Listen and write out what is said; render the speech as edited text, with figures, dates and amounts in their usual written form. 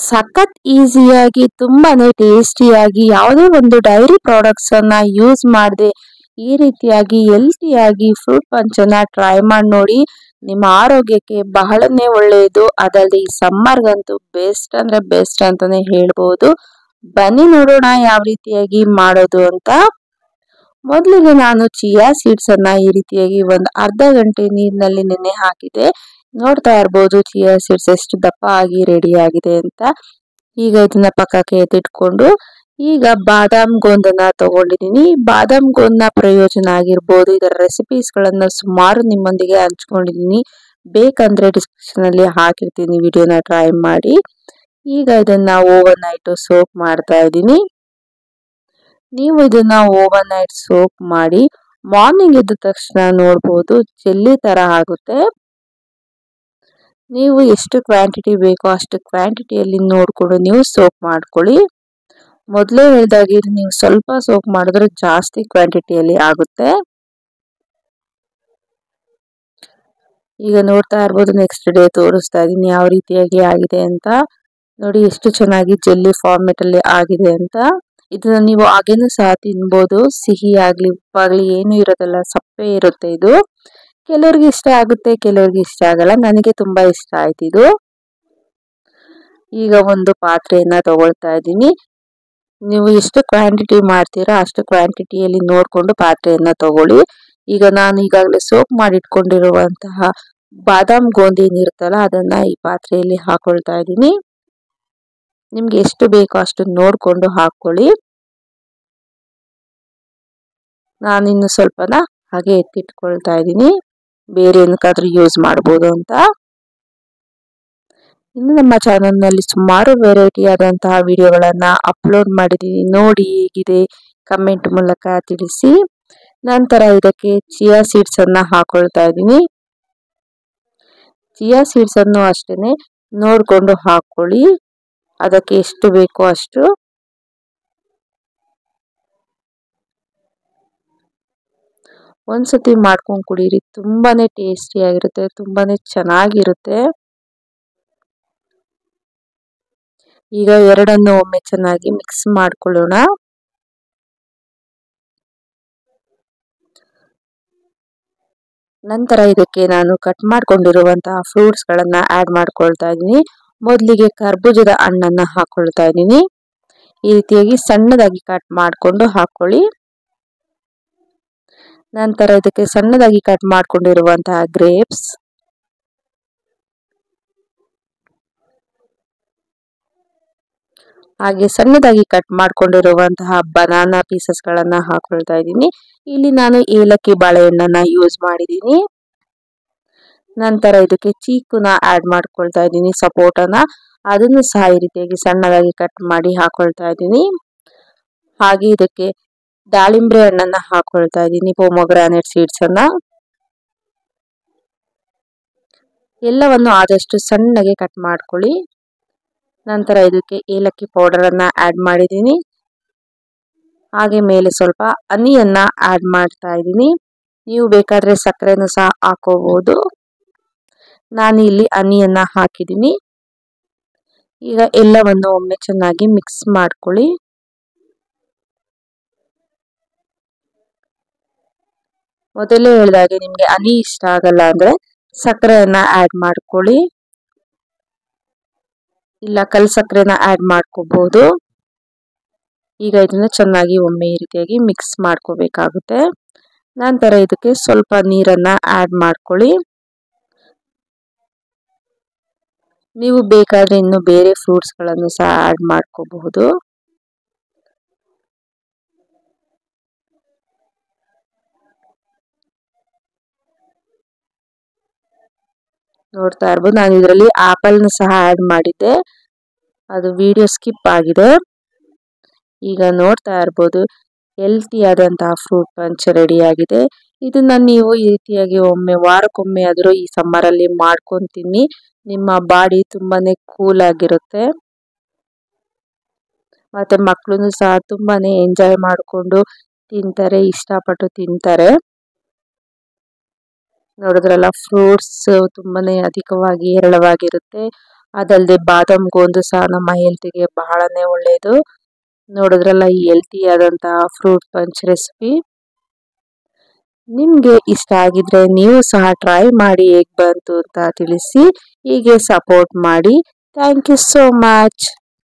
ಸಖತ್ ಈಸಿಯಾಗಿ ತುಂಬಾನೇ ಟೇಸ್ಟಿಯಾಗಿ ಯಾವುದೇ ಒಂದು ಡೈರಿ ಪ್ರಾಡಕ್ಟ್ಸ್ ಅನ್ನ ಯೂಸ್ ಮಾಡದೆ ಈ ರೀತಿಯಾಗಿ ಹೆಲ್ತಿಯಾಗಿ ಫ್ರೂಟ್ ಪಂಚ್ ಅನ್ನ ಟ್ರೈ ಮಾಡಿ ನೋಡಿ. ನಿಮ್ಮ ಆರೋಗ್ಯಕ್ಕೆ ಬಹಳನೇ ಒಳ್ಳೆಯದು. ಅದಲ್ಲದೆ ಈ ಸಮ್ಮರ್ಗಂತೂ ಬೆಸ್ಟ್ ಅಂದ್ರೆ ಬೆಸ್ಟ್ ಅಂತಾನೆ ಹೇಳ್ಬೋದು. ಬನ್ನಿ ನೋಡೋಣ ಯಾವ ರೀತಿಯಾಗಿ ಮಾಡೋದು ಅಂತ. ಮೊದಲಿಗೆ ನಾನು ಚಿಯಾ ಸೀಡ್ಸ್ ಅನ್ನ ಈ ರೀತಿಯಾಗಿ ಒಂದು ಅರ್ಧ ಗಂಟೆ ನೀರಿನಲ್ಲಿ ನೆನೆ ಹಾಕಿದೆ. ನೋಡ್ತಾ ಇರ್ಬೋದು ಚಿಯಾ ಸೀಡ್ಸ್ ಎಷ್ಟು ದಪ್ಪ ಆಗಿ ರೆಡಿ ಆಗಿದೆ ಅಂತ. ಈಗ ಇದನ್ನ ಪಕ್ಕಕ್ಕೆ ಎತ್ತಿಟ್ಕೊಂಡು ಈಗ ಬಾದಾಮ್ ಗೋಂದನ್ನ ತಗೊಂಡಿದ್ದೀನಿ. ಬಾದಾಮ್ ಗೋಂದ್ನ ಪ್ರಯೋಜನ ಆಗಿರ್ಬೋದು, ಇದರ ರೆಸಿಪೀಸ್ ಗಳನ್ನ ಸುಮಾರು ನಿಮ್ಮೊಂದಿಗೆ ಹಂಚ್ಕೊಂಡಿದ್ದೀನಿ. ಬೇಕಂದ್ರೆ ಡಿಸ್ಕ್ರಿಪ್ಷನ್ ಅಲ್ಲಿ ಹಾಕಿರ್ತೀನಿ, ವಿಡಿಯೋನ ಟ್ರೈ ಮಾಡಿ. ಈಗ ಇದನ್ನ ಓವರ್ ನೈಟ್ ಸೋಕ್ ಮಾಡ್ತಾ ಇದ್ದೀನಿ. ನೀವು ಇದನ್ನ ಓವರ್ ನೈಟ್ ಸೋಕ್ ಮಾಡಿ ಮಾರ್ನಿಂಗ್ ಎದ್ದ ತಕ್ಷಣ ನೋಡ್ಬೋದು ಜೆಲ್ಲಿ ತರ ಆಗುತ್ತೆ. ನೀವು ಎಷ್ಟು ಕ್ವಾಂಟಿಟಿ ಬೇಕೋ ಅಷ್ಟು ಕ್ವಾಂಟಿಟಿಯಲ್ಲಿ ನೋಡ್ಕೊಂಡು ನೀವು ಸೋಕ್ ಮಾಡ್ಕೊಳ್ಳಿ. ಮೊದಲೇ ಹೇಳಿದಾಗೆ ನೀವು ಸ್ವಲ್ಪ ಸೋಕ್ ಮಾಡಿದ್ರೆ ಜಾಸ್ತಿ ಕ್ವಾಂಟಿಟಿಯಲ್ಲಿ ಆಗುತ್ತೆ. ಈಗ ನೋಡ್ತಾ ಇರ್ಬೋದು ನೆಕ್ಸ್ಟ್ ಡೇ ತೋರಿಸ್ತಾ ಇದೀನಿ ಯಾವ ರೀತಿಯಾಗಿ ಆಗಿದೆ ಅಂತ. ನೋಡಿ ಎಷ್ಟು ಚೆನ್ನಾಗಿ ಜೆಲ್ಲಿ ಫಾರ್ಮೆಟ್ ಅಲ್ಲಿ ಆಗಿದೆ ಅಂತ. ಇದನ್ನ ನೀವು ಹಾಗೇನು ಸಹ ತಿನ್ಬೋದು. ಸಿಹಿ ಆಗ್ಲಿ ಉಪ್ಪಾಗ್ಲಿ ಏನು ಇರೋದಲ್ಲ, ಸಪ್ಪೆ ಇರುತ್ತೆ ಇದು. ಕೆಲವ್ರಿಗೆ ಇಷ್ಟ ಆಗುತ್ತೆ, ಕೆಲವ್ರಿಗೆ ಇಷ್ಟ ಆಗಲ್ಲ. ನನಗೆ ತುಂಬಾ ಇಷ್ಟ ಆಯ್ತು ಇದು. ಈಗ ಒಂದು ಪಾತ್ರೆಯನ್ನ ತಗೊಳ್ತಾ ಇದ್ದೀನಿ. ನೀವು ಎಷ್ಟು ಕ್ವಾಂಟಿಟಿ ಮಾಡ್ತೀರಾ ಅಷ್ಟು ಕ್ವಾಂಟಿಟಿಯಲ್ಲಿ ನೋಡ್ಕೊಂಡು ಪಾತ್ರೆಯನ್ನ ತಗೊಳ್ಳಿ. ಈಗ ನಾನು ಈಗಾಗಲೇ ಸೋಕ್ ಮಾಡಿ ಇಟ್ಕೊಂಡಿರುವಂತಹ ಬಾದಾಮ್ ಗೋಂದಿ ಏನಿರುತ್ತಲ್ಲ ಅದನ್ನ ಈ ಪಾತ್ರೆಯಲ್ಲಿ ಹಾಕೊಳ್ತಾ ಇದ್ದೀನಿ. ನಿಮ್ಗೆ ಎಷ್ಟು ಬೇಕೋ ಅಷ್ಟು ನೋಡ್ಕೊಂಡು ಹಾಕೊಳ್ಳಿ. ನಾನಿನ್ನು ಸ್ವಲ್ಪನ ಹಾಗೆ ಎತ್ತಿಟ್ಕೊಳ್ತಾ ಇದ್ದೀನಿ, ಬೇರೆ ಏನಕ್ಕಾದ್ರೂ ಯೂಸ್ ಮಾಡ್ಬೋದು ಅಂತ. ಇನ್ನು ನಮ್ಮ ಚಾನೆಲ್ ನಲ್ಲಿ ಸುಮಾರು ವೆರೈಟಿ ಆದಂತಹ ವಿಡಿಯೋಗಳನ್ನ ಅಪ್ಲೋಡ್ ಮಾಡಿದ್ದೀನಿ. ನೋಡಿ ಹೇಗಿದೆ ಕಮೆಂಟ್ ಮೂಲಕ ತಿಳಿಸಿ. ನಂತರ ಇದಕ್ಕೆ ಚಿಯಾ ಸೀಡ್ಸ್ ಅನ್ನ ಹಾಕೊಳ್ತಾ ಇದ್ದೀನಿ. ಚಿಯಾ ಸೀಡ್ಸ್ ಅನ್ನು ಅಷ್ಟೇನೆ ನೋಡ್ಕೊಂಡು ಹಾಕೊಳ್ಳಿ, ಅದಕ್ಕೆ ಎಷ್ಟು ಬೇಕೋ ಅಷ್ಟು. ಒಂದ್ಸತಿ ಮಾಡ್ಕೊಂಡು ಕುಡೀರಿ, ತುಂಬಾನೇ ಟೇಸ್ಟಿ ಆಗಿರುತ್ತೆ, ತುಂಬಾನೇ ಚೆನ್ನಾಗಿರುತ್ತೆ. ಈಗ ಎರಡನ್ನು ಒಮ್ಮೆ ಚೆನ್ನಾಗಿ ಮಿಕ್ಸ್ ಮಾಡ್ಕೊಳ್ಳೋಣ. ನಂತರ ಇದಕ್ಕೆ ನಾನು ಕಟ್ ಮಾಡ್ಕೊಂಡಿರುವಂತಹ ಫ್ರೂಟ್ಸ್ ಗಳನ್ನ ಆಡ್ ಮಾಡ್ಕೊಳ್ತಾ ಇದ್ದೀನಿ. ಮೊದಲಿಗೆ ಕರ್ಬೂಜದ ಹಣ್ಣನ್ನ ಹಾಕೊಳ್ತಾ ಇದ್ದೀನಿ. ಈ ರೀತಿಯಾಗಿ ಸಣ್ಣದಾಗಿ ಕಟ್ ಮಾಡ್ಕೊಂಡು ಹಾಕೊಳ್ಳಿ. ನಂತರ ಇದಕ್ಕೆ ಸಣ್ಣದಾಗಿ ಕಟ್ ಮಾಡ್ಕೊಂಡಿರುವಂತಹ ಗ್ರೇಪ್ಸ್, ಹಾಗೆ ಸಣ್ಣದಾಗಿ ಕಟ್ ಮಾಡ್ಕೊಂಡಿರುವಂತಹ ಬನಾನಾ ಪೀಸಸ್ ಗಳನ್ನ ಹಾಕೊಳ್ತಾ ಇದ್ದೀನಿ. ಇಲ್ಲಿ ನಾನು ಏಲಕ್ಕಿ ಬಾಳೆಹಣ್ಣನ್ನ ಯೂಸ್ ಮಾಡಿದ್ದೀನಿ. ನಂತರ ಇದಕ್ಕೆ ಚೀಕುನ ಆಡ್ ಮಾಡ್ಕೊಳ್ತಾ ಇದ್ದೀನಿ, ಸಪೋಟನ ಅದನ್ನು ಸಹ ಈ ರೀತಿಯಾಗಿ ಸಣ್ಣದಾಗಿ ಕಟ್ ಮಾಡಿ ಹಾಕೊಳ್ತಾ ಇದ್ದೀನಿ. ಹಾಗೆ ಇದಕ್ಕೆ ದಾಳಿಂಬೆ ಹಣ್ಣನ್ನ ಹಾಕೊಳ್ತಾ ಇದ್ದೀನಿ, ಪೊಮೊಗ್ರಾನೇಟ್ ಸೀಡ್ಸ್ ಅನ್ನ. ಎಲ್ಲವನ್ನು ಆದಷ್ಟು ಸಣ್ಣಗೆ ಕಟ್ ಮಾಡ್ಕೊಳ್ಳಿ. ನಂತರ ಇದಕ್ಕೆ ಏಲಕ್ಕಿ ಪೌಡರ್ ಅನ್ನ ಆಡ್ ಮಾಡಿದ್ದೀನಿ. ಹಾಗೆ ಮೇಲೆ ಸ್ವಲ್ಪ ಹನಿಯನ್ನ ಆಡ್ ಮಾಡ್ತಾ ಇದ್ದೀನಿ. ನೀವು ಬೇಕಾದ್ರೆ ಸಕ್ಕರೆನೂ ಸಹ ಹಾಕೋಬಹುದು. ನಾನು ಇಲ್ಲಿ ಹನಿಯನ್ನ ಹಾಕಿದ್ದೀನಿ. ಈಗ ಎಲ್ಲವನ್ನು ಒಮ್ಮೆ ಚೆನ್ನಾಗಿ ಮಿಕ್ಸ್ ಮಾಡ್ಕೊಳ್ಳಿ. ಮೊದಲೇ ಹೇಳಿದಾಗೆ ನಿಮ್ಗೆ ಹನಿ ಇಷ್ಟ ಆಗಲ್ಲ ಅಂದ್ರೆ ಸಕ್ಕರೆಯನ್ನ ಆಡ್ ಮಾಡ್ಕೊಳ್ಳಿ, ಇಲ್ಲ ಕಲ್ ಸಕ್ಕರೆನ ಆಡ್ ಮಾಡ್ಕೋಬಹುದು. ಈಗ ಇದನ್ನ ಚೆನ್ನಾಗಿ ಒಮ್ಮೆ ಈ ರೀತಿಯಾಗಿ ಮಿಕ್ಸ್ ಮಾಡ್ಕೋಬೇಕಾಗುತ್ತೆ. ನಂತರ ಇದಕ್ಕೆ ಸ್ವಲ್ಪ ನೀರನ್ನ ಆಡ್ ಮಾಡ್ಕೊಳ್ಳಿ. ನೀವು ಬೇಕಾದ್ರೆ ಇನ್ನು ಬೇರೆ ಫ್ರೂಟ್ಸ್ ಗಳನ್ನು ಸಹ ಆಡ್ ಮಾಡ್ಕೋಬಹುದು. ನೋಡ್ತಾ ಇರ್ಬೋದು ನಾನು ಇದರಲ್ಲಿ ಆಪಲ್ ನ ಸಹ ಆಡ್ ಮಾಡಿದ್ದೆ, ಅದು ವಿಡಿಯೋ ಸ್ಕಿಪ್ ಆಗಿದೆ. ಈಗ ನೋಡ್ತಾ ಇರ್ಬೋದು ಹೆಲ್ತಿ ಆದಂತಹ ಫ್ರೂಟ್ ಪಂಚ್ ರೆಡಿ ಆಗಿದೆ. ಇದನ್ನ ನೀವು ಈ ರೀತಿಯಾಗಿ ಒಮ್ಮೆ ವಾರಕ್ಕೊಮ್ಮೆ ಆದ್ರೂ ಈ ಸಮ್ಮರ್ ಅಲ್ಲಿ ಮಾಡ್ಕೊಂಡು ತಿನ್ನಿ. ನಿಮ್ಮ ಬಾಡಿ ತುಂಬಾನೇ ಕೂಲ್ ಆಗಿರುತ್ತೆ. ಮತ್ತೆ ಮಕ್ಕಳು ಸಹ ತುಂಬಾನೇ ಎಂಜಾಯ್ ಮಾಡ್ಕೊಂಡು ತಿಂತಾರೆ, ಇಷ್ಟಪಟ್ಟು ತಿಂತಾರೆ. ನೋಡಿದ್ರಲ್ಲ, ಫ್ರೂಟ್ಸ್ ತುಂಬಾನೇ ಅಧಿಕವಾಗಿ ಹೇರಳವಾಗಿರುತ್ತೆ. ಅದಲ್ಲದೆ ಬಾದಾಮ್ ಗೋಂದು ಸಹ ನಮ್ಮ ಹೆಲ್ತಿಗೆ ಬಹಳನೇ ಒಳ್ಳೆಯದು. ನೋಡಿದ್ರಲ್ಲ ಈ ಹೆಲ್ತಿ ಆದಂತಹ ಫ್ರೂಟ್ ಪಂಚ್ ರೆಸಿಪಿ. ನಿಮಗೆ ಇಷ್ಟ ಆಗಿದ್ರೆ ನೀವು ಸಹ ಟ್ರೈ ಮಾಡಿ ಹೇಗೆ ಬಂತು ಅಂತ ತಿಳಿಸಿ. ಹೀಗೆ ಸಪೋರ್ಟ್ ಮಾಡಿ. Thank you so much.